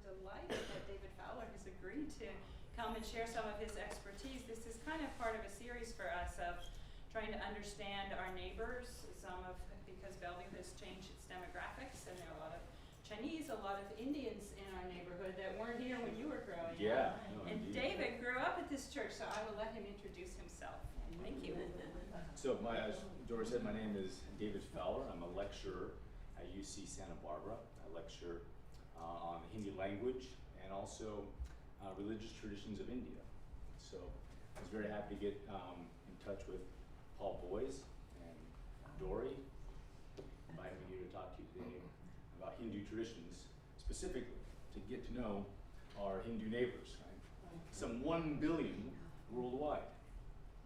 delighted that David Fowler has agreed to come and share some of his expertise. This is kind of part of a series for us of trying to understand our neighbors, because Bellevue has changed its demographics, and there are a lot of Chinese, a lot of Indians in our neighborhood that weren't here when you were growing up. And David grew up at this church, so I will let him introduce himself. Thank you. So, as Doris said, my name is David Fowler. I'm a lecturer at UC Santa Barbara. I lecture on the Hindi language and also religious traditions of India. So I was very happy to get in touch with Paul Boyes and Dory, inviting me here to talk to you today about Hindu traditions, specifically to get to know our Hindu neighbors, right? Some 1 billion worldwide,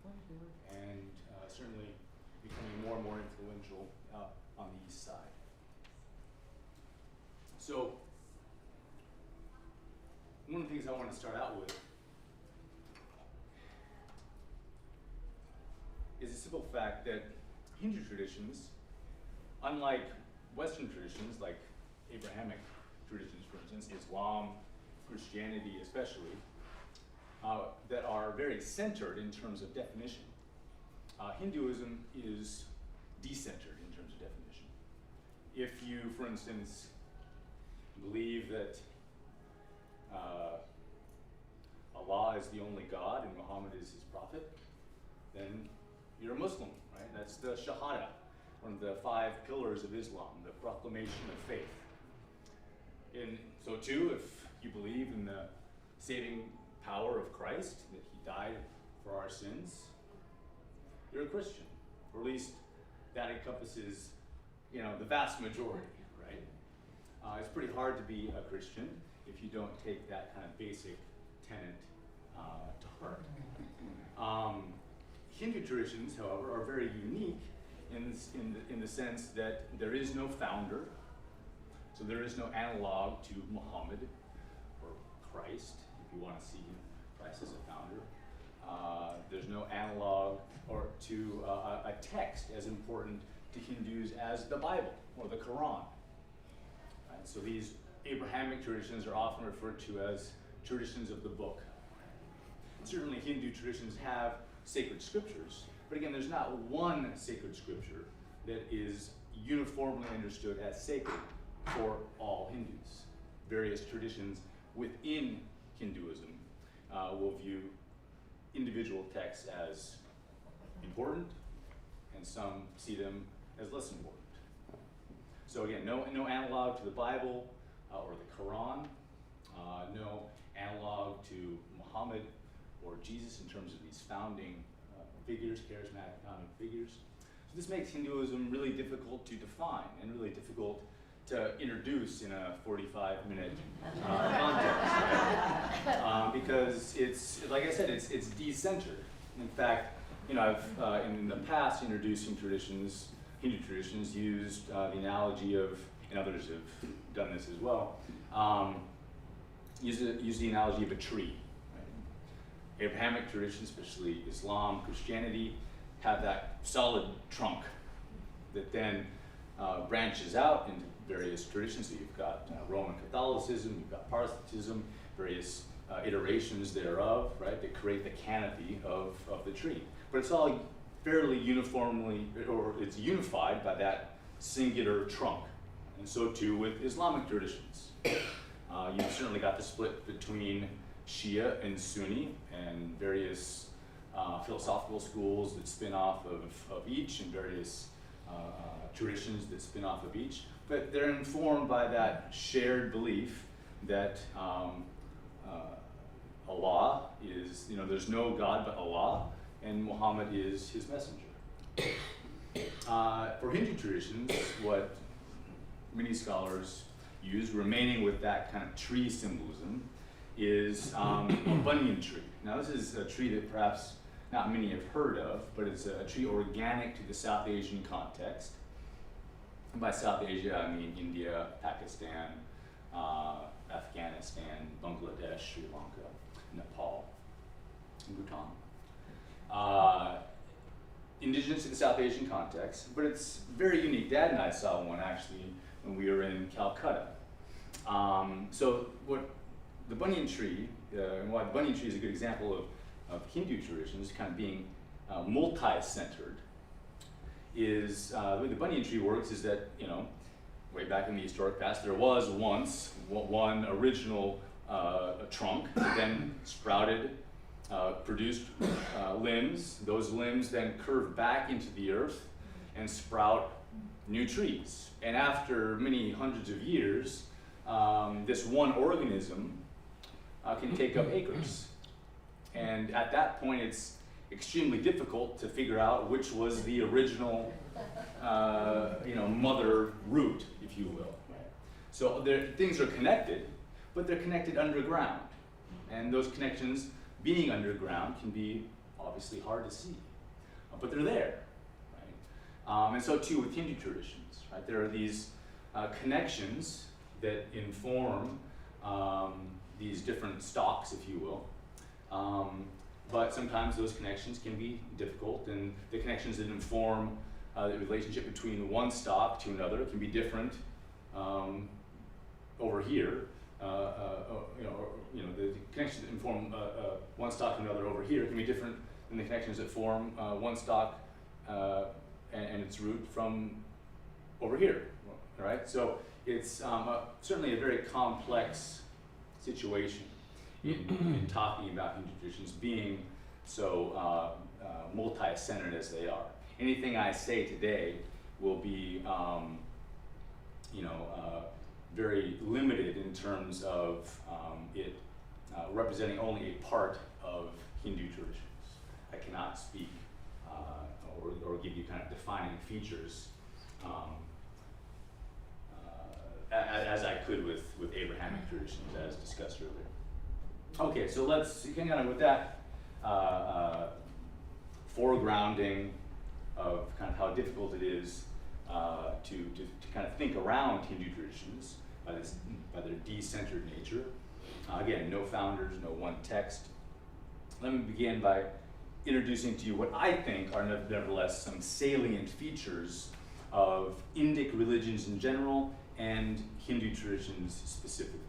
and certainly becoming more and more influential on the east side. So one of the things I want to start out with is the simple fact that Hindu traditions, unlike Western traditions like Abrahamic traditions, for instance, Islam, Christianity especially, that are very centered in terms of definition. Hinduism is decentered in terms of definition. If you, for instance, believe that Allah is the only God and Muhammad is his prophet, then you're a Muslim, right? That's the Shahada, one of the 5 pillars of Islam, the proclamation of faith. And so too, if you believe in the saving power of Christ, that he died for our sins, you're a Christian, or at least that encompasses, the vast majority, right? It's pretty hard to be a Christian if you don't take that kind of basic tenet to heart. Hindu traditions, however, are very unique in the sense that there is no founder, so there is no analog to Muhammad or Christ, if you want to see Christ as a founder. There's no analog or to a text as important to Hindus as the Bible or the Quran. Right? So these Abrahamic traditions are often referred to as traditions of the book. Certainly Hindu traditions have sacred scriptures, but again, there's not one sacred scripture that is uniformly understood as sacred for all Hindus. Various traditions within Hinduism will view individual texts as important, and some see them as less important. So again, no analog to the Bible or the Quran, no analog to Muhammad or Jesus in terms of these founding figures, charismatic founding figures. So this makes Hinduism really difficult to define and really difficult to introduce in a 45-minute context, right? Because it's, like I said, it's decentered. In fact, I've in the past introducing traditions, Hindu traditions, used the analogy of, and others have done this as well, use the analogy of a tree. Right? Abrahamic traditions, especially Islam, Christianity, have that solid trunk that then branches out into various traditions. So you've got Roman Catholicism, you've got Protestantism, various iterations thereof, right, that create the canopy of the tree. But it's all fairly uniformly, or it's unified by that singular trunk. And so too with Islamic traditions. You've certainly got the split between Shia and Sunni and various philosophical schools that spin off of each, and various traditions that spin off of each. But they're informed by that shared belief that Allah is, there's no God but Allah, and Muhammad is his messenger. For Hindu traditions, what many scholars use, remaining with that kind of tree symbolism, is a Bunion Tree. Now this is a tree that perhaps not many have heard of, but it's a tree organic to the South Asian context. And by South Asia, I mean India, Pakistan, Afghanistan, Bangladesh, Sri Lanka, Nepal, and Bhutan. Indigenous to the South Asian context, but it's very unique. Dad and I saw one actually when we were in Calcutta. So what the Bunion Tree, and why the Bunion Tree is a good example of Hindu traditions kind of being multi-centered, is the way the Bunion Tree works is that, way back in the historic past, there was once one original trunk that then sprouted, produced limbs. Those limbs then curve back into the earth and sprout new trees. And after many hundreds of years, this one organism can take up acres. And at that point, it's extremely difficult to figure out which was the original, mother root, if you will. So things are connected, but they're connected underground. And those connections being underground can be obviously hard to see, but they're there, right? And so too with Hindu traditions, right? There are these connections that inform these different stocks, if you will. But sometimes those connections can be difficult, and the connections that inform the relationship between one stock to another can be different over here. The connections that inform one stock to another over here can be different than the connections that form one stock and its root from over here, right? So it's certainly a very complex situation in talking about Hindu traditions being so multi-centered as they are. Anything I say today will be, very limited in terms of it representing only a part of Hindu traditions. I cannot speak or give you kind of defining features as I could with Abrahamic traditions, as discussed earlier. Okay, so let's hang on with that foregrounding of kind of how difficult it is to kind of think around Hindu traditions by their de-centered nature. Again, no founders, no one text. Let me begin by introducing to you what I think are nevertheless some salient features of Indic religions in general and Hindu traditions specifically.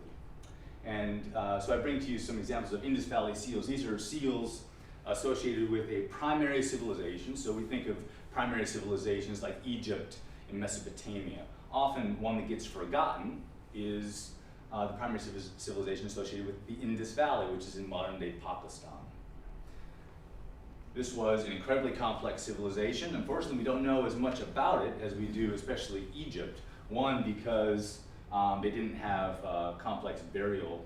And so I bring to you some examples of Indus Valley seals. These are seals associated with a primary civilization. So we think of primary civilizations like Egypt and Mesopotamia. Often one that gets forgotten is the primary civilization associated with the Indus Valley, which is in modern-day Pakistan. This was an incredibly complex civilization. Unfortunately, we don't know as much about it as we do, especially Egypt. One, because they didn't have complex burial,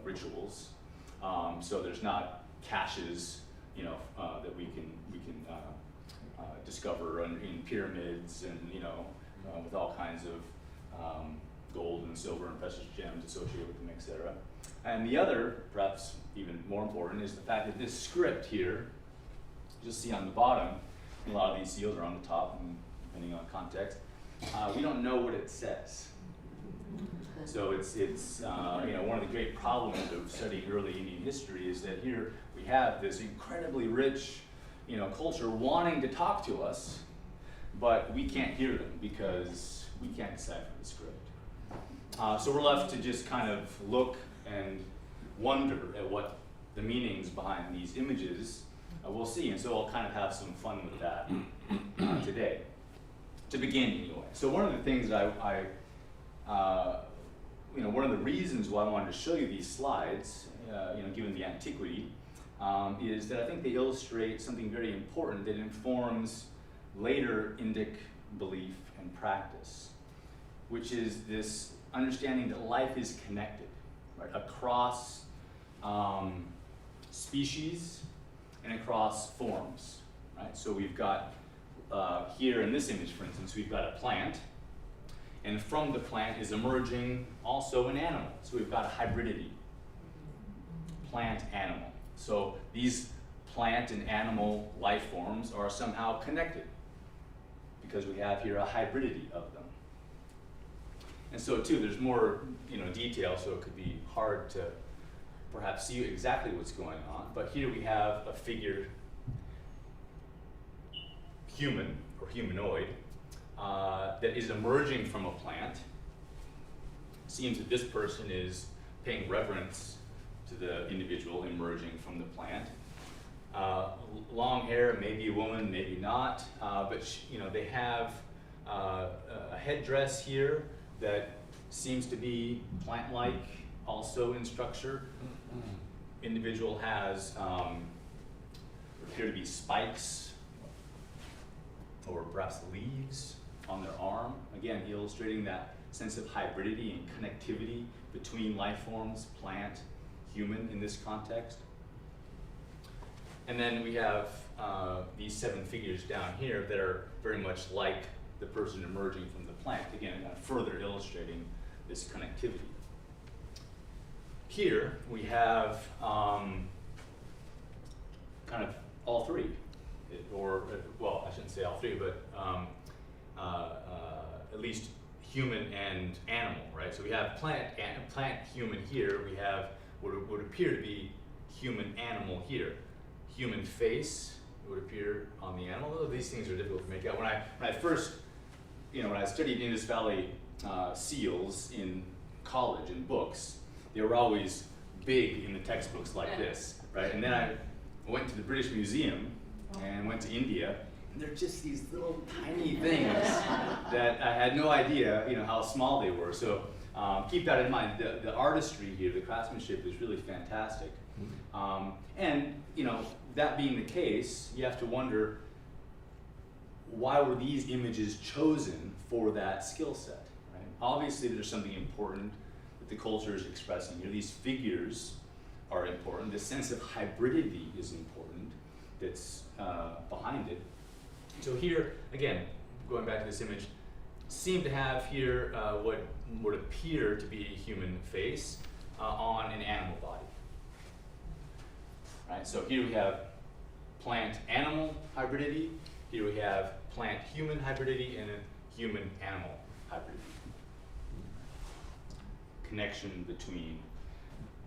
rituals. So there's not caches, that we can discover in pyramids and with all kinds of gold and silver and precious gems associated with them, etc. And the other, perhaps even more important, is the fact that this script here, you'll see on the bottom, and a lot of these seals are on the top, and depending on context, we don't know what it says. So it's one of the great problems of studying early Indian history is that here we have this incredibly rich, culture wanting to talk to us, but we can't hear them because we can't decipher the script. So we're left to just kind of look and wonder at what the meanings behind these images we'll see, and so I'll kind of have some fun with that today. To begin, anyway. So one of the things that one of the reasons why I wanted to show you these slides, given the antiquity, is that I think they illustrate something very important that informs later Indic belief and practice, which is this understanding that life is connected, right, across species and across forms, right? So we've got here in this image, for instance, we've got a plant, and from the plant is emerging also an animal. So we've got a hybridity, plant-animal. So these plant and animal life forms are somehow connected because we have here a hybridity of them. And so too, there's more detail, so it could be hard to perhaps see exactly what's going on. But here we have a figure, human or humanoid, that is emerging from a plant, seems that this person is paying reverence to the individual emerging from the plant. Long hair, maybe a woman, maybe not, but they have a headdress here that seems to be plant-like, also in structure. Individual has appear to be spikes or perhaps leaves on their arm, again illustrating that sense of hybridity and connectivity between life forms, plant, human in this context. And then we have these 7 figures down here that are very much like the person emerging from the plant, again further illustrating this connectivity. Here we have kind of all 3, well, I shouldn't say all 3, but at least human and animal, right? So we have plant, human here. We have what would appear to be human, animal here. Human face would appear on the animal. Although these things are difficult to make out. When I first, when I studied Indus Valley seals in college in books, they were always big in the textbooks like this, right? And then I went to the British Museum and went to India, and they're just these little tiny things that I had no idea, how small they were. So keep that in mind. The artistry here, the craftsmanship is really fantastic. And that being the case, you have to wonder, why were these images chosen for that skill set? Right? Obviously, there's something important that the culture is expressing here. These figures are important. The sense of hybridity is important that's behind it. So here, again, going back to this image, seem to have here what would appear to be a human face on an animal body. Right, so here we have plant-animal hybridity, here we have plant-human hybridity, and then human-animal hybridity. Connection between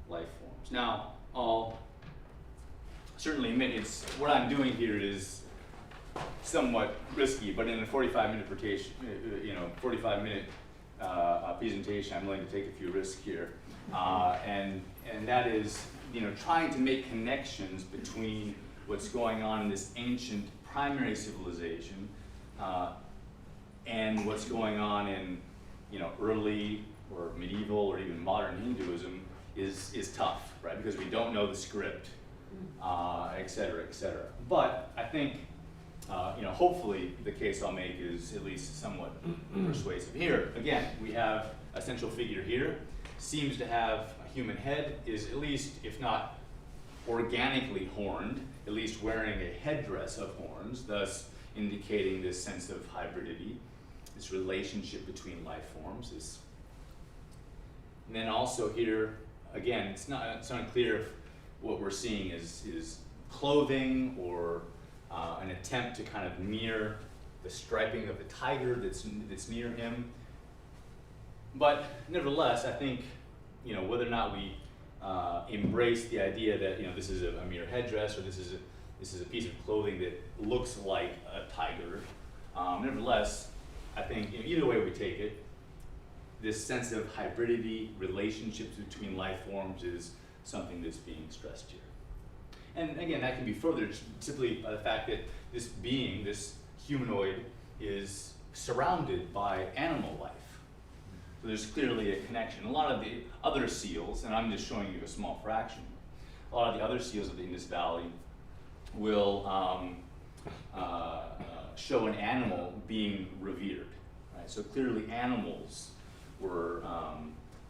life forms. Now, I'll certainly admit what I'm doing here is somewhat risky, but in a 45-minute presentation, 45-minute presentation, I'm willing to take a few risks here, and that is, trying to make connections between what's going on in this ancient primary civilization and what's going on in, early or medieval or even modern Hinduism is tough, right? Because we don't know the script, et cetera, et cetera. But I think, hopefully the case I'll make is at least somewhat persuasive. Here, again, we have a central figure here, seems to have a human head, is at least, if not organically horned, at least wearing a headdress of horns, thus indicating this sense of hybridity, this relationship between life forms. And then also here, again, it's unclear if what we're seeing is clothing or an attempt to kind of mirror the striping of the tiger that's near him. But nevertheless, I think, whether or not we embrace the idea that this is a mere headdress or this is a piece of clothing that looks like a tiger, nevertheless, I think either way we take it, this sense of hybridity, relationships between life forms is something that's being stressed here. And again, that can be furthered simply by the fact that this being, this humanoid, is surrounded by animal life. So there's clearly a connection. A lot of the other seals, and I'm just showing you a small fraction, a lot of the other seals of the Indus Valley will show an animal being revered. Right? So clearly animals were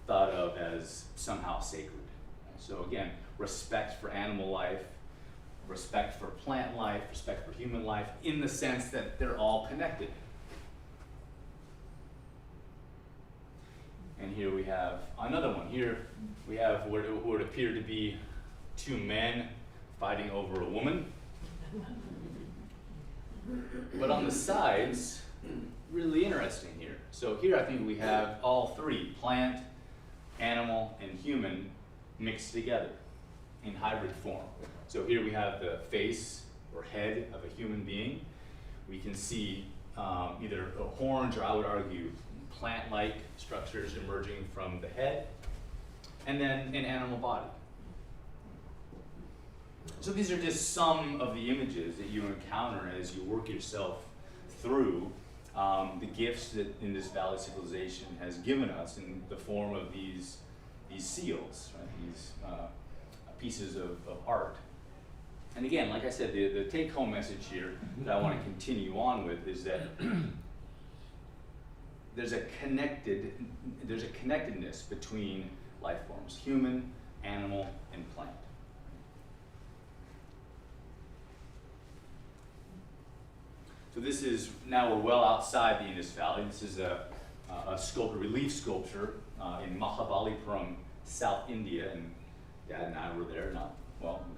thought of as somehow sacred. So again, respect for animal life, respect for plant life, respect for human life, in the sense that they're all connected. And here we have another one. Here we have what would appear to be 2 men fighting over a woman. But on the sides, really interesting here. So here I think we have all 3, plant, animal, and human, mixed together in hybrid form. So here we have the face or head of a human being. We can see either horns or, I would argue, plant-like structures emerging from the head, and then an animal body. So these are just some of the images that you encounter as you work yourself through the gifts that Indus Valley civilization has given us in the form of these seals, right? These pieces of art. And again, like I said, the take-home message here that I want to continue on with is that there's a connectedness between life forms: human, animal, and plant. So this is, now we're well outside the Indus Valley. This is a relief sculpture in Mahabalipuram, South India, and Dad and I were there.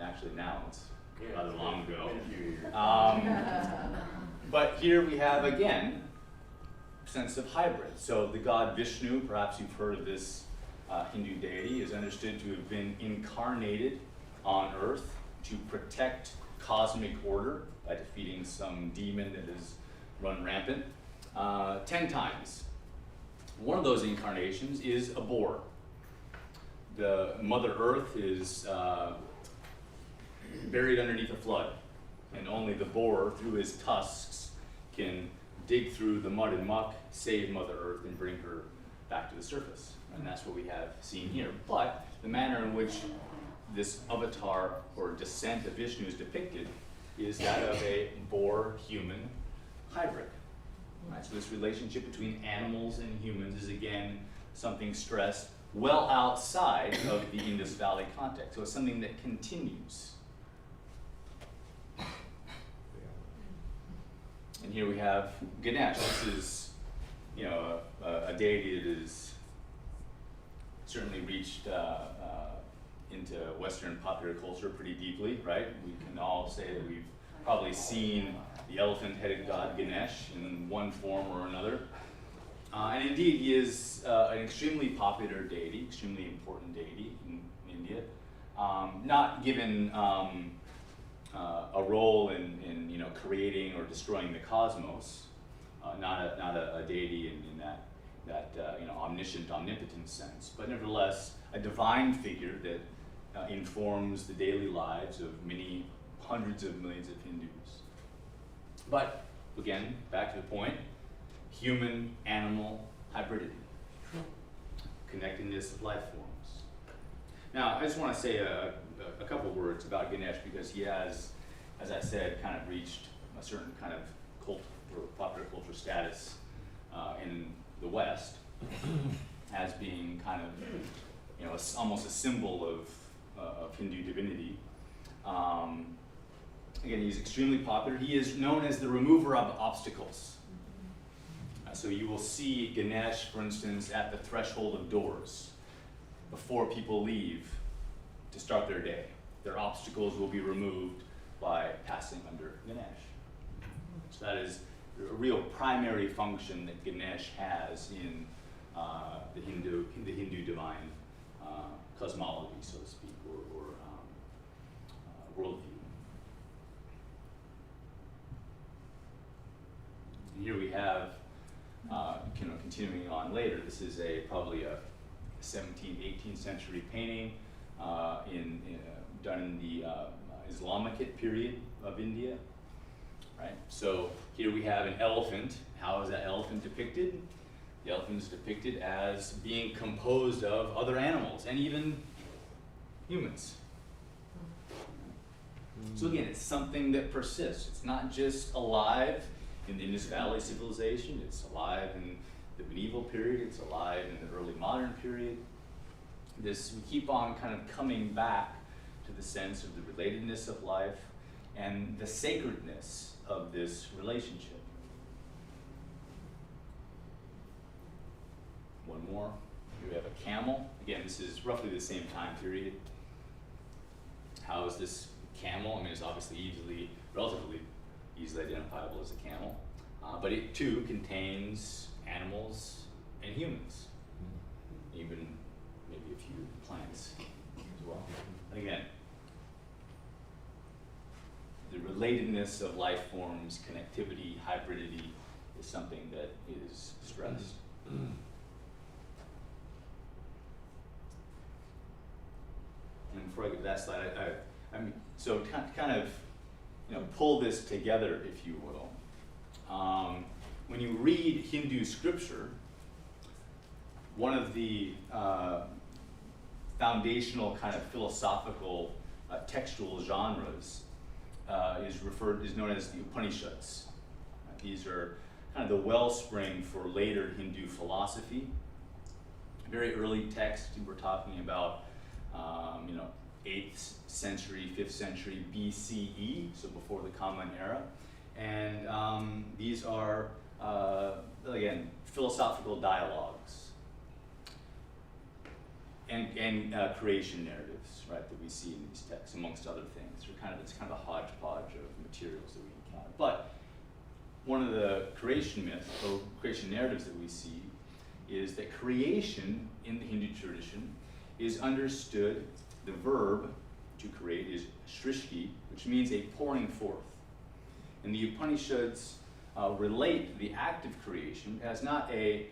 Actually now, it's rather long ago. But here we have, again, sense of hybrid. So the god Vishnu, perhaps you've heard of this Hindu deity, is understood to have been incarnated on earth to protect cosmic order by defeating some demon that has run rampant 10 times. One of those incarnations is a boar. The Mother Earth is buried underneath a flood, and only the boar, through his tusks, can dig through the mud and muck, save Mother Earth, and bring her back to the surface. And that's what we have seen here. But the manner in which this avatar or descent of Vishnu is depicted is that of a boar-human hybrid. Right? So this relationship between animals and humans is again something stressed well outside of the Indus Valley context. So it's something that continues. And here we have Ganesh. This is, a deity that is certainly reached into Western popular culture pretty deeply, right? We can all say that we've probably seen the elephant-headed god Ganesh in one form or another. And indeed, he is an extremely popular deity, extremely important deity in India. Not given a role in creating or destroying the cosmos, not a deity in that omniscient, omnipotent sense, but nevertheless a divine figure that informs the daily lives of many hundreds of millions of Hindus. But again, back to the point: human-animal hybridity, connectedness of life forms. Now, I just want to say a couple words about Ganesh, because he has, as I said, kind of reached a certain kind of cult or popular culture status in the West as being kind of, almost a symbol of Hindu divinity. Again, he's extremely popular. He is known as the remover of obstacles. So you will see Ganesh, for instance, at the threshold of doors before people leave to start their day. Their obstacles will be removed by passing under Ganesh. So that is a real primary function that Ganesh has in the Hindu divine cosmology, so to speak, or worldview. And here we have, continuing on later, this is probably a 17th, 18th century painting done in the Islamic period of India, right? So here we have an elephant. How is that elephant depicted? The elephant is depicted as being composed of other animals and even humans. So again, it's something that persists. It's not just alive in the Indus Valley civilization, it's alive in the medieval period, it's alive in the early modern period. We keep on kind of coming back to the sense of the relatedness of life and the sacredness of this relationship. One more. Here we have a camel. Again, this is roughly the same time period. How is this camel? I mean, it's obviously relatively easily identifiable as a camel, but it too contains animals and humans, even maybe a few plants as well. And again, the relatedness of life forms, connectivity, hybridity is something that is stressed. And before I get to that slide, I mean, so kind of, pull this together, if you will. When you read Hindu scripture, one of the foundational kind of philosophical textual genres is known as the Upanishads. These are kind of the wellspring for later Hindu philosophy. Very early text, we're talking about 8th century, 5th century BCE, so before the Common Era. And these are, again, philosophical dialogues and creation narratives, right, that we see in these texts, amongst other things. It's kind of a hodgepodge of materials that we encounter. But one of the creation myths, or creation narratives that we see, is that creation in the Hindu tradition is understood, the verb to create is shrishti, which means a pouring forth. And the Upanishads relate the act of creation as not a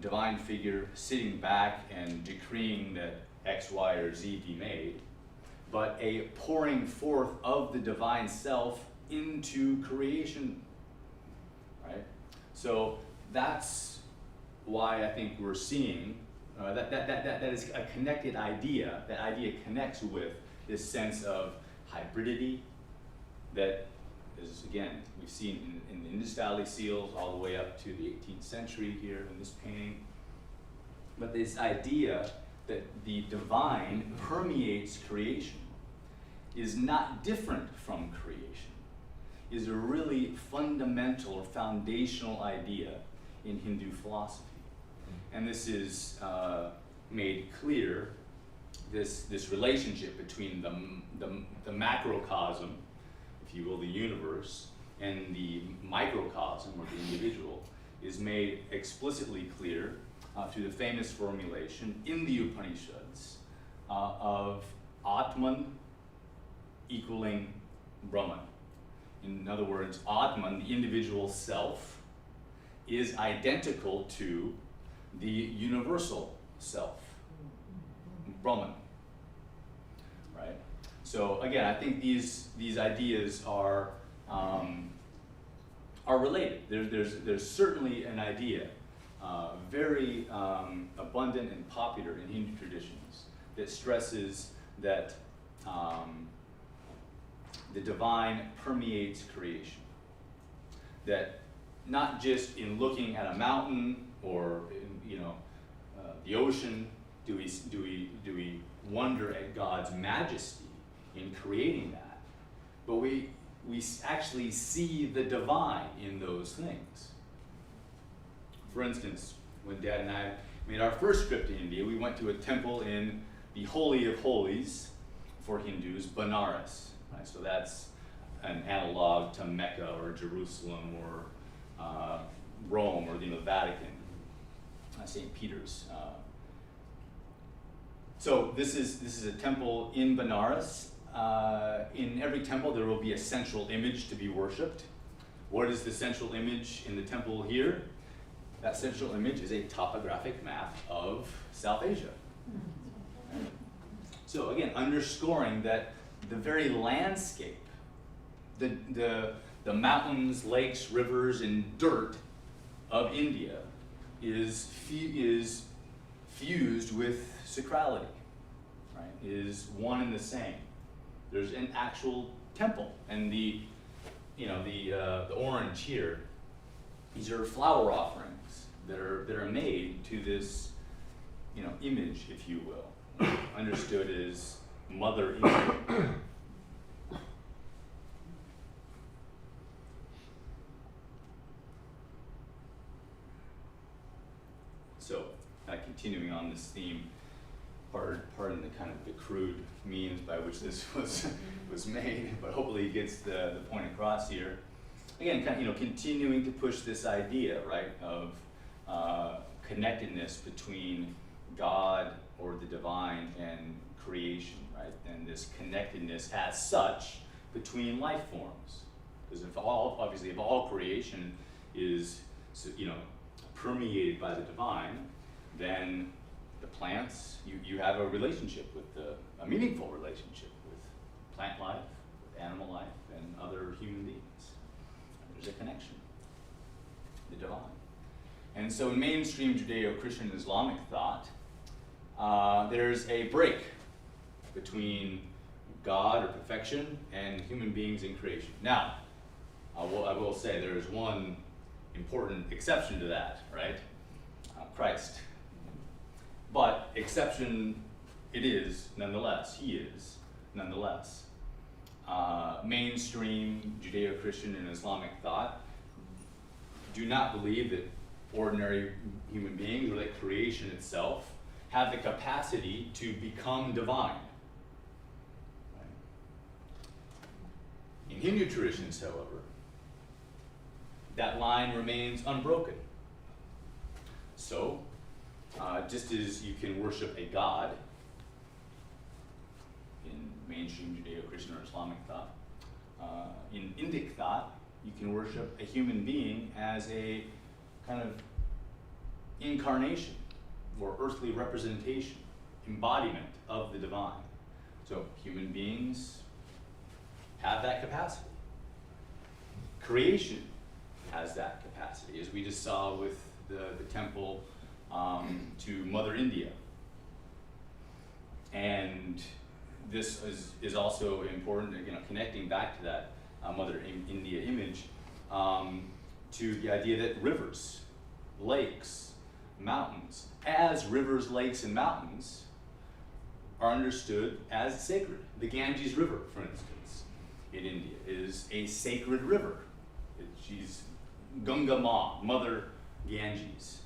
divine figure sitting back and decreeing that X, Y, or Z be made, but a pouring forth of the divine self into creation, right? So that's why I think we're seeing that is a connected idea. That idea connects with this sense of hybridity that is, again, we've seen in the Indus Valley seals all the way up to the 18th century here in this painting. But this idea that the divine permeates creation is not different from creation, is a really fundamental or foundational idea in Hindu philosophy. And this is made clear, this relationship between the macrocosm, if you will, the universe, and the microcosm, or the individual, is made explicitly clear through the famous formulation in the Upanishads of Atman equaling Brahman. In other words, Atman, the individual self, is identical to the universal self, Brahman, right? So again, I think these ideas are related. There's certainly an idea, very abundant and popular in Hindu traditions, that stresses that the divine permeates creation. That not just in looking at a mountain or the ocean do we wonder at God's majesty in creating that, but we actually see the divine in those things. For instance, when Dad and I made our first trip to India, we went to a temple in the Holy of Holies for Hindus, Benares. Right? So that's an analog to Mecca or Jerusalem or Rome or the Vatican, St. Peter's. So this is a temple in Benares. In every temple there will be a central image to be worshipped. What is the central image in the temple here? That central image is a topographic map of South Asia. Right? So again, underscoring that the very landscape, the mountains, lakes, rivers, and dirt of India is fused with sacrality, right? Is one and the same. There's an actual temple, and the orange here, these are flower offerings that are made to this, image, if you will, understood as Mother India. So, continuing on this theme, pardon the kind of the crude means by which this was made, but hopefully it gets the point across here. Again, continuing to push this idea, right, of connectedness between God or the divine and creation, right, and this connectedness as such between life forms, because if all creation is, permeated by the divine, then the plants, you have a relationship with a meaningful relationship with plant life, with animal life, and other human beings. There's a connection, the divine. And so in mainstream Judeo-Christian Islamic thought, there's a break between God or perfection and human beings in creation. Now, I will say there is one important exception to that, right? Christ. But exception it is nonetheless. He is nonetheless. Mainstream Judeo-Christian and Islamic thought do not believe that ordinary human beings or that creation itself have the capacity to become divine. In Hindu traditions, however, that line remains unbroken. So, just as you can worship a god in mainstream Judeo-Christian or Islamic thought, in Indic thought, you can worship a human being as a kind of incarnation or earthly representation, embodiment of the divine. So human beings have that capacity. Creation has that capacity, as we just saw with the temple to Mother India. And this is also important, connecting back to that Mother India image, to the idea that rivers, lakes, mountains, as rivers, lakes, and mountains are understood as sacred. The Ganges River, for instance, in India is a sacred river. She's Ganga Ma, Mother Ganges.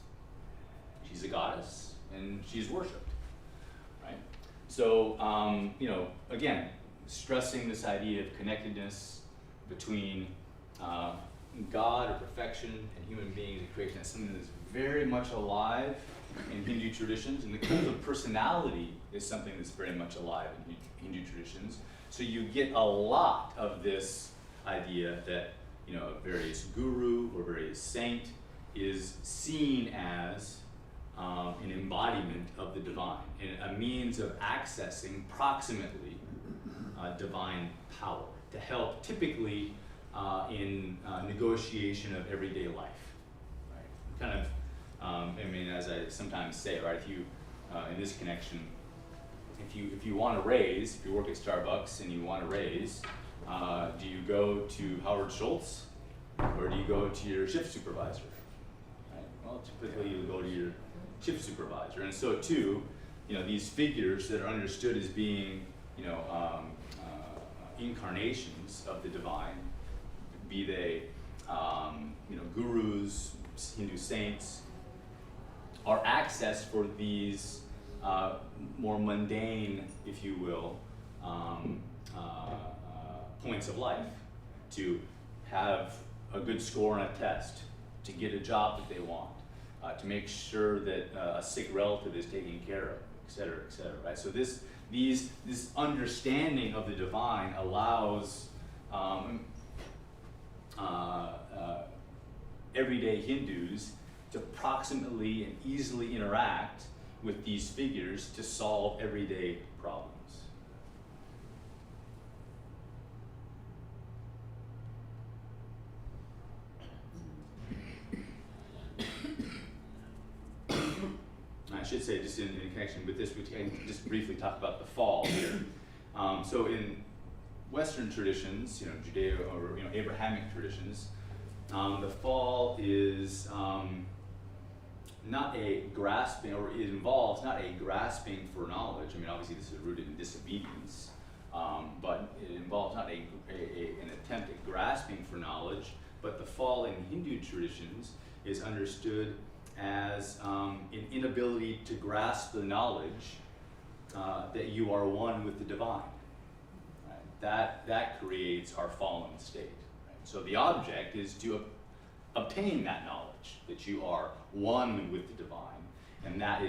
She's a goddess and she's worshipped, right? So, again, stressing this idea of connectedness between God or perfection and human beings and creation. That's something that's very much alive in Hindu traditions, and the cult of personality is something that's very much alive in Hindu traditions. So you get a lot of this idea that a various guru or various saint is seen as an embodiment of the divine, and a means of accessing proximately divine power to help typically in negotiation of everyday life, right? Kind of, as I sometimes say, right? If you, in this connection, if you want to raise, if you work at Starbucks and you want to raise, do you go to Howard Schultz or do you go to your shift supervisor? Right? Well, typically you go to your shift supervisor, and so too, these figures that are understood as being, incarnations of the divine, be they, gurus, Hindu saints, are accessed for these more mundane, if you will, points of life, to have a good score on a test, to get a job that they want, to make sure that a sick relative is taken care of, et cetera, right? So this understanding of the divine allows everyday Hindus to proximately and easily interact with these figures to solve everyday problems. I should say, just in connection with this, we can just briefly talk about the fall here. So in Western traditions, Judeo or Abrahamic traditions, the fall is not a grasping, or it involves not a grasping for knowledge. Obviously this is rooted in disobedience, but it involves not an attempt at grasping for knowledge, but the fall in Hindu traditions is understood as an inability to grasp the knowledge that you are one with the divine. Right? That creates our fallen state. Right? So the object is to obtain that knowledge, that you are one with the divine, and that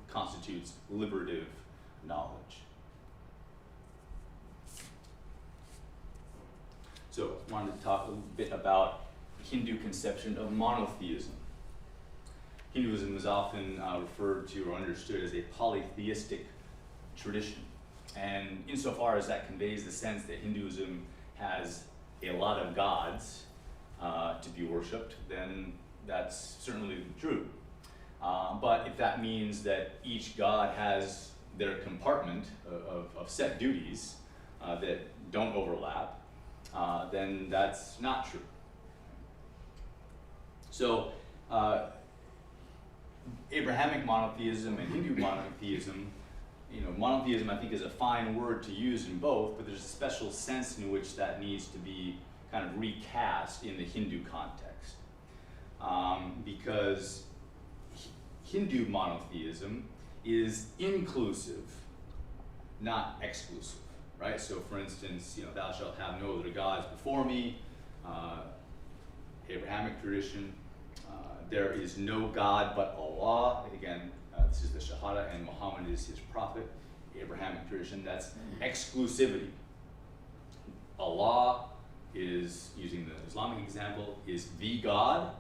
constitutes liberative knowledge. So I wanted to talk a little bit about Hindu conception of monotheism. Hinduism is often referred to or understood as a polytheistic tradition. And insofar as that conveys the sense that Hinduism has a lot of gods to be worshipped, then that's certainly true. But if that means that each god has their compartment of set duties that don't overlap, then that's not true. So, Abrahamic monotheism and Hindu monotheism, monotheism I think is a fine word to use in both, but there's a special sense in which that needs to be kind of recast in the Hindu context. Because Hindu monotheism is inclusive, not exclusive, right? So for instance, thou shalt have no other gods before me, Abrahamic tradition, there is no God but Allah. Again, this is the Shahada, and Muhammad is his prophet. Abrahamic tradition, that's exclusivity. Allah is, using the Islamic example, is the God.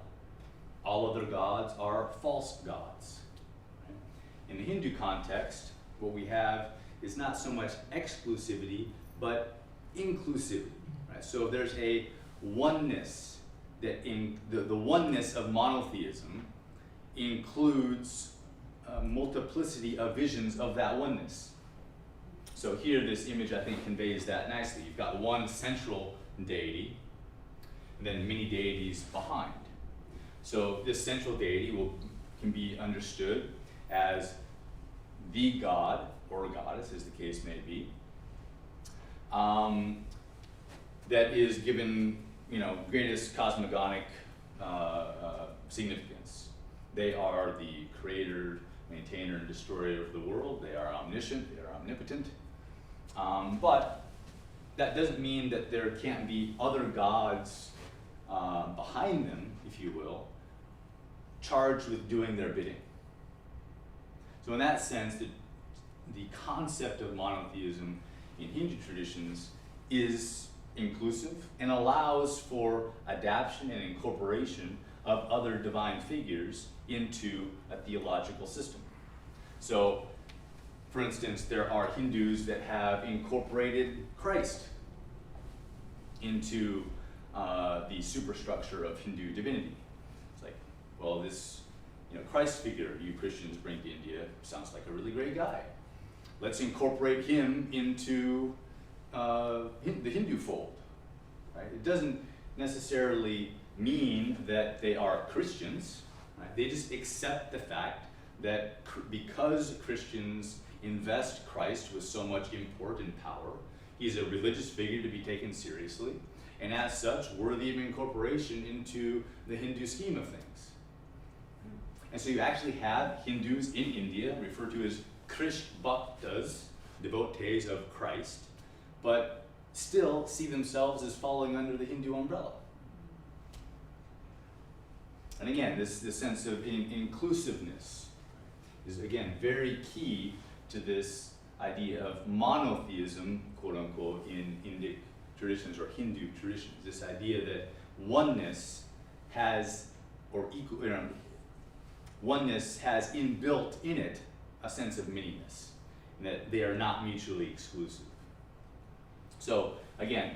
All other gods are false gods. Right? In the Hindu context, what we have is not so much exclusivity, but inclusivity. Right? So there's a oneness that in the oneness of monotheism includes a multiplicity of visions of that oneness. So here, this image I think conveys that nicely. You've got one central deity, and then many deities behind. So this central deity can be understood as the god or goddess, as the case may be, that is given greatest cosmogonic significance. They are the creator, maintainer, and destroyer of the world. They are omniscient, they are omnipotent. But that doesn't mean that there can't be other gods behind them, if you will, charged with doing their bidding. So in that sense, the concept of monotheism in Hindu traditions is inclusive and allows for adaptation and incorporation of other divine figures into a theological system. So, for instance, there are Hindus that have incorporated Christ into the superstructure of Hindu divinity. It's like, well, this Christ figure you Christians bring to India sounds like a really great guy. Let's incorporate him into the Hindu fold. Right? It doesn't necessarily mean that they are Christians. Right? They just accept the fact that because Christians invest Christ with so much import and power, he's a religious figure to be taken seriously, and as such, worthy of incorporation into the Hindu scheme of things. And so you actually have Hindus in India referred to as Krish Bhaktas, devotees of Christ, but still see themselves as falling under the Hindu umbrella. And again, this sense of inclusiveness is, again, very key to this idea of monotheism, quote unquote, in Indic traditions or Hindu traditions. This idea that oneness has, oneness has inbuilt in it a sense of manyness, and that they are not mutually exclusive. So again,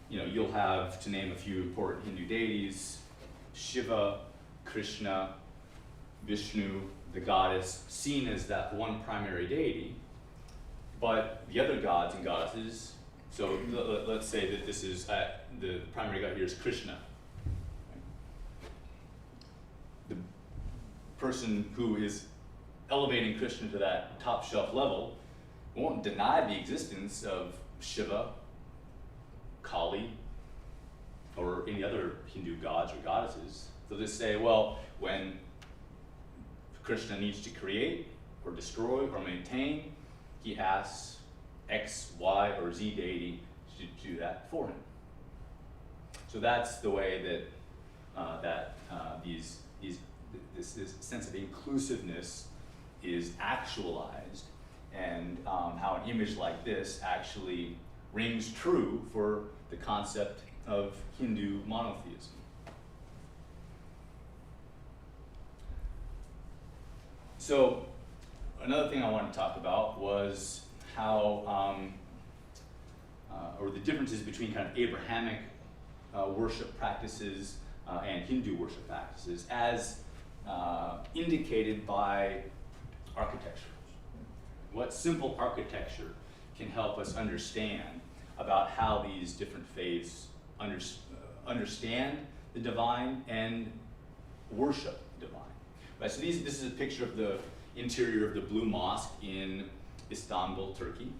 you'll have, to name a few important Hindu deities, Shiva, Krishna, Vishnu, the goddess, seen as that one primary deity, but the other gods and goddesses, so let's say that this is, the primary god here is Krishna. The person who is elevating Krishna to that top shelf level won't deny the existence of Shiva, Kali, or any other Hindu gods or goddesses. They'll just say, well, when Krishna needs to create or destroy or maintain, he asks X, Y, or Z deity to do that for him. So that's the way that this sense of inclusiveness is actualized, and how an image like this actually rings true for the concept of Hindu monotheism. So another thing I wanted to talk about was how, or the differences between kind of Abrahamic worship practices and Hindu worship practices as indicated by architecture. What simple architecture can help us understand about how these different faiths understand the divine and worship the divine. Right, so this is a picture of the interior of the Blue Mosque in Istanbul, Turkey.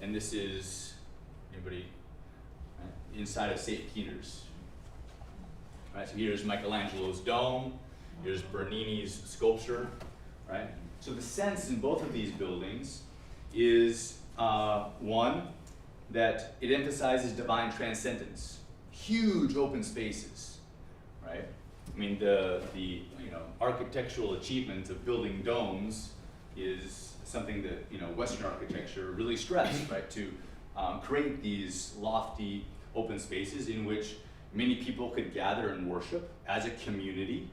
And this is, anybody, right, inside of St. Peter's. Right, so here's Michelangelo's dome, here's Bernini's sculpture, right? So the sense in both of these buildings is one, that it emphasizes divine transcendence, huge open spaces, right? I mean, the architectural achievement of building domes is something that Western architecture really stressed, right? To create these lofty open spaces in which many people could gather and worship as a community,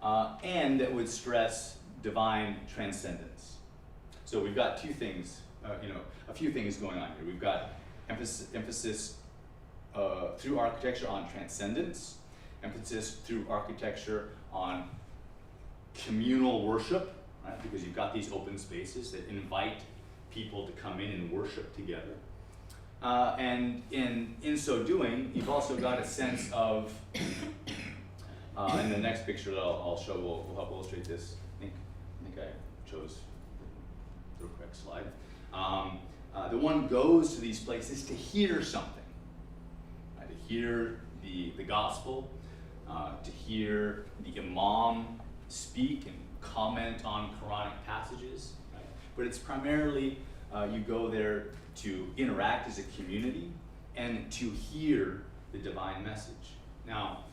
and that would stress divine transcendence. So we've got two things, a few things going on here. We've got emphasis through architecture on transcendence, emphasis through architecture on communal worship, right? Because you've got these open spaces that invite people to come in and worship together. And in so doing, you've also got a sense of, in the next picture that I'll show will help illustrate this. I think I chose the correct slide. The one goes to these places to hear something, right? To hear the gospel, to hear the imam speak and comment on Quranic passages, right? But it's primarily you go there to interact as a community and to hear the divine message. Now,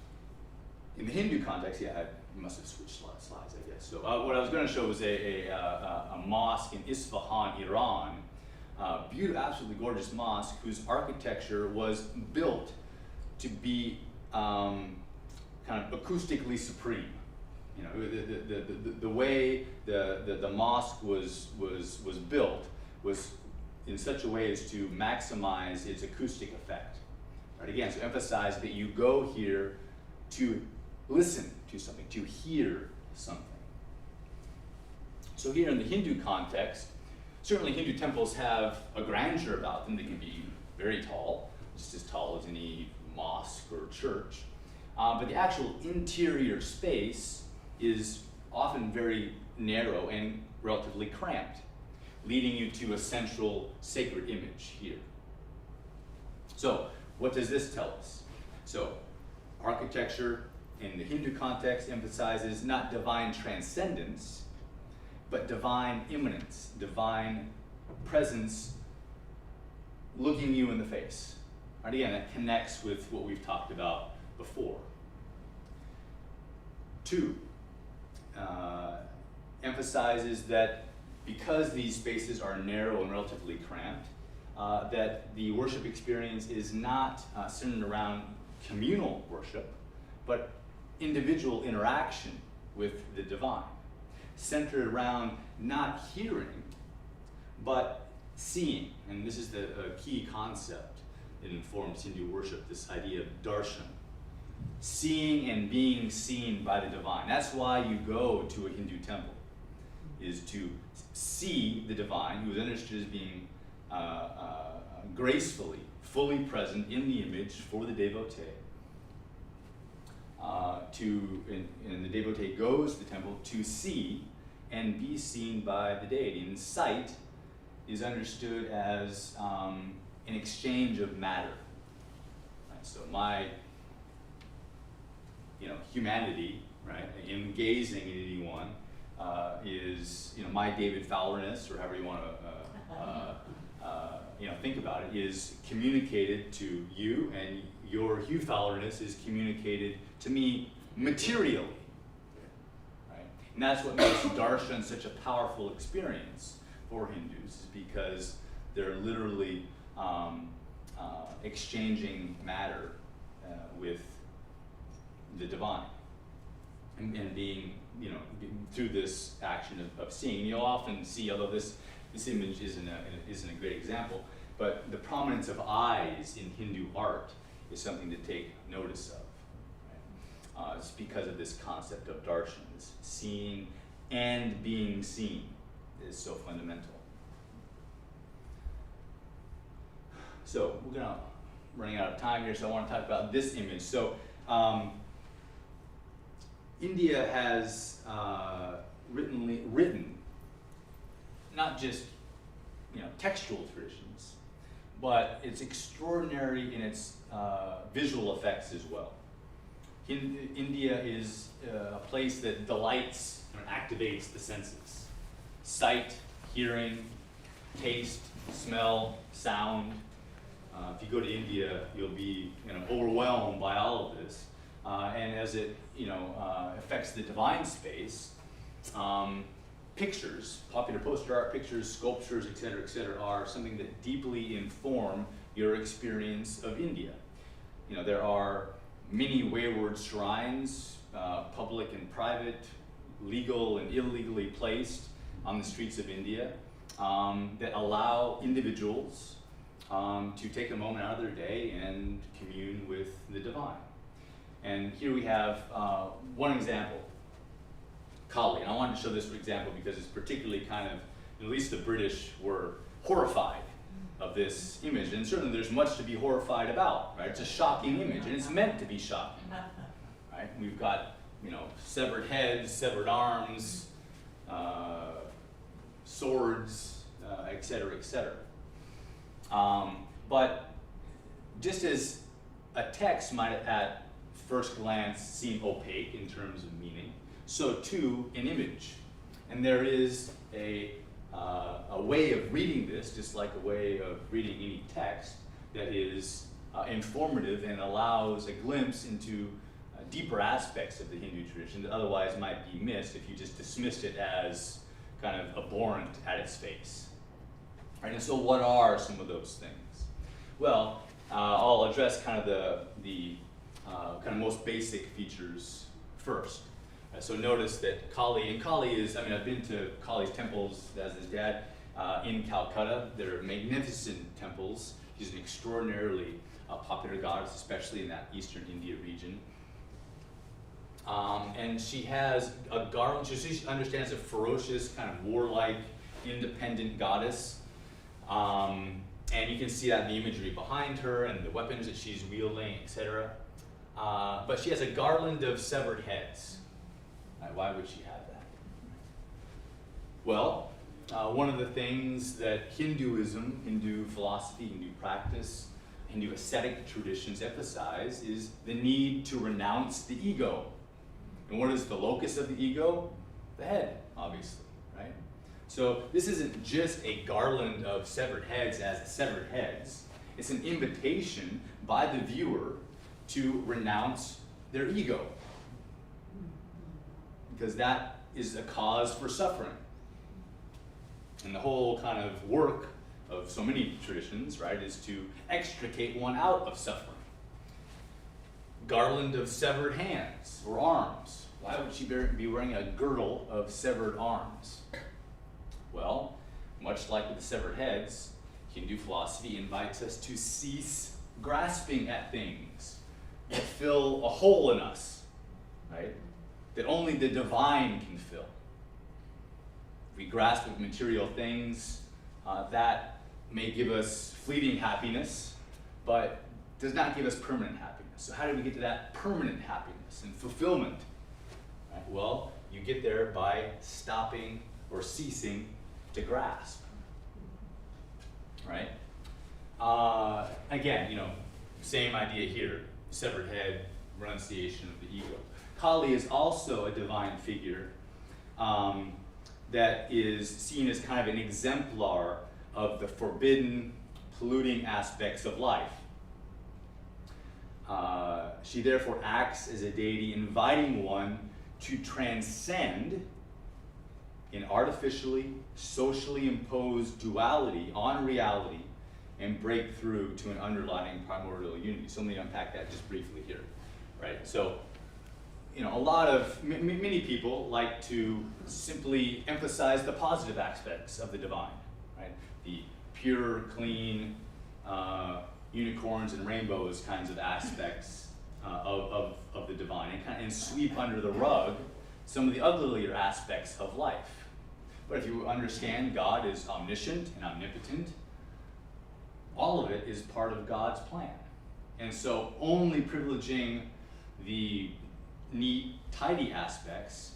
in the Hindu context, I must have switched slides, I guess. So what I was going to show was a mosque in Isfahan, Iran, beautiful, absolutely gorgeous mosque whose architecture was built to be kind of acoustically supreme. The way the mosque was built was in such a way as to maximize its acoustic effect. Right? Again, so emphasize that you go here to listen to something, to hear something. So here in the Hindu context, certainly Hindu temples have a grandeur about them. They can be very tall, just as tall as any mosque or church. But the actual interior space is often very narrow and relatively cramped, leading you to a central sacred image here. So what does this tell us? So architecture in the Hindu context emphasizes not divine transcendence, but divine immanence, divine presence looking you in the face. Right, again, that connects with what we've talked about before. 2, emphasizes that because these spaces are narrow and relatively cramped, that the worship experience is not centered around communal worship, but individual interaction with the divine, centered around not hearing, but seeing. And this is the key concept that informs Hindu worship, this idea of darshan. Seeing and being seen by the divine. That's why you go to a Hindu temple, is to see the divine, who is understood as being gracefully, fully present in the image for the devotee. And the devotee goes to the temple to see and be seen by the deity. And sight is understood as an exchange of matter. Right? So my humanity, right, in gazing at anyone, is my David Fowlerness, or however you want to think about it, is communicated to you, and your Hugh Fowlerness is communicated to me materially. Right? And that's what makes darshan such a powerful experience for Hindus, is because they're literally exchanging matter with the divine, and being through this action of seeing. You'll often see, although this image isn't a great example, but the prominence of eyes in Hindu art is something to take notice of. Right? It's because of this concept of darshan, this seeing and being seen is so fundamental. So we're running out of time here, so I want to talk about this image. So India has written not just textual traditions, but it's extraordinary in its visual effects as well. India is a place that delights and activates the senses: sight, hearing, taste, smell, sound. If you go to India, you'll be overwhelmed by all of this, and as it affects the divine space, pictures, popular poster art, pictures, sculptures, etc., are something that deeply inform your experience of India. There are many wayward shrines, public and private, legal and illegally placed on the streets of India, that allow individuals to take a moment out of their day and commune with the divine. And here we have one example, Kali. And I wanted to show this example because it's particularly at least the British were horrified of this image. And certainly there's much to be horrified about, right? It's a shocking image, and it's meant to be shocking, right? We've got, severed heads, severed arms, swords, etc., etc. But just as a text might at first glance seem opaque in terms of meaning, so too an image. And there is a way of reading this, just like a way of reading any text, that is informative and allows a glimpse into deeper aspects of the Hindu tradition that otherwise might be missed if you just dismissed it as kind of abhorrent at its face. Right? And so what are some of those things? Well, I'll address kind of the kind of most basic features first. So notice that Kali is, I've been to Kali's temples, as his dad, in Calcutta. They're magnificent temples. She's an extraordinarily popular goddess, especially in that eastern India region. And she has a garland. She understands a ferocious, kind of warlike, independent goddess. And you can see that in the imagery behind her and the weapons that she's wielding, etc. But she has a garland of severed heads. Why would she have that? Well, one of the things that Hinduism, Hindu philosophy, Hindu practice, Hindu ascetic traditions emphasize is the need to renounce the ego. And what is the locus of the ego? The head, obviously, right? So this isn't just a garland of severed heads as severed heads. It's an invitation by the viewer to renounce their ego, because that is a cause for suffering. And the whole kind of work of so many traditions, right, is to extricate one out of suffering. Garland of severed hands or arms. Why would she be wearing a girdle of severed arms? Well, much like with the severed heads, Hindu philosophy invites us to cease grasping at things that fill a hole in us, right? That only the divine can fill. If we grasp with material things, that may give us fleeting happiness, but does not give us permanent happiness. So how do we get to that permanent happiness and fulfillment? Right? Well, you get there by stopping or ceasing to grasp. Right? Again, same idea here. Severed head, renunciation of the ego. Kali is also a divine figure that is seen as kind of an exemplar of the forbidden, polluting aspects of life. She therefore acts as a deity inviting one to transcend an artificially, socially imposed duality on reality and break through to an underlying primordial unity. So let me unpack that just briefly here, right? So a lot of, many people like to simply emphasize the positive aspects of the divine, right? The pure, clean, unicorns and rainbows kinds of aspects of the divine, and sweep under the rug some of the uglier aspects of life. But if you understand God is omniscient and omnipotent, all of it is part of God's plan. And so only privileging the neat, tidy aspects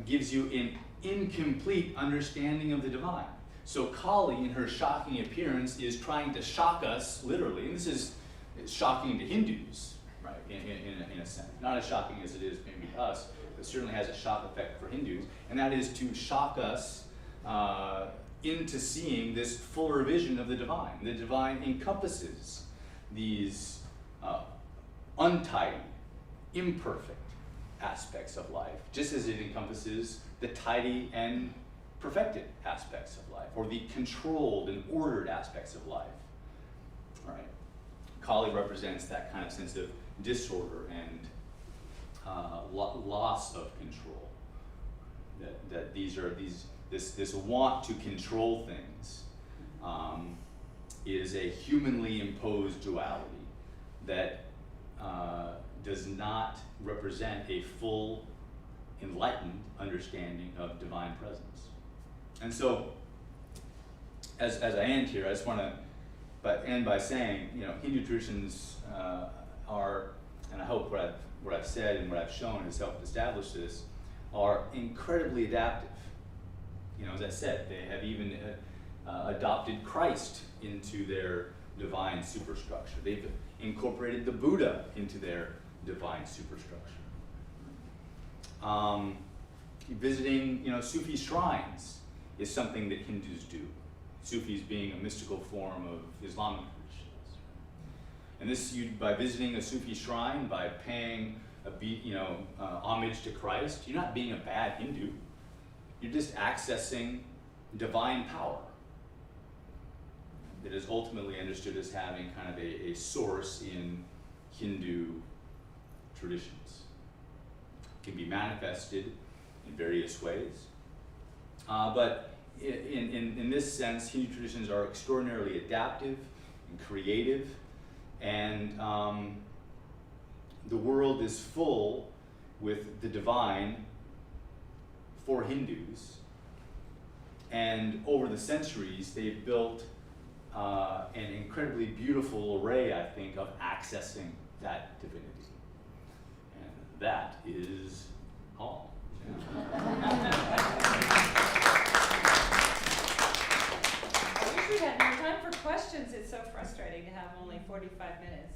gives you an incomplete understanding of the divine. So Kali, in her shocking appearance, is trying to shock us, literally, and this is shocking to Hindus, right, in a sense. Not as shocking as it is maybe to us, but certainly has a shock effect for Hindus, and that is to shock us into seeing this fuller vision of the divine. The divine encompasses these untidy, imperfect aspects of life, just as it encompasses the tidy and perfected aspects of life, or the controlled and ordered aspects of life. All right. Kali represents that kind of sense of disorder and loss of control. That this want to control things is a humanly imposed duality that does not represent a full, enlightened understanding of divine presence. And so, as I end here, I just want to end by saying, Hindu traditions are, and I hope what I've said and what I've shown has helped establish this, are incredibly adaptive. As I said, they have even adopted Christ into their divine superstructure. They've incorporated the Buddha into their divine superstructure. Visiting, Sufi shrines is something that Hindus do. Sufis being a mystical form of Islamic traditions. And this, by visiting a Sufi shrine, by paying homage to Christ, you're not being a bad Hindu. You're just accessing divine power that is ultimately understood as having kind of a source in Hindu traditions. It can be manifested in various ways. But in this sense, Hindu traditions are extraordinarily adaptive and creative, and the world is full with the divine for Hindus, and over the centuries they've built an incredibly beautiful array, I think, of accessing that divinity. And that is all. I wish we had more time for questions. It's so frustrating to have only 45 minutes.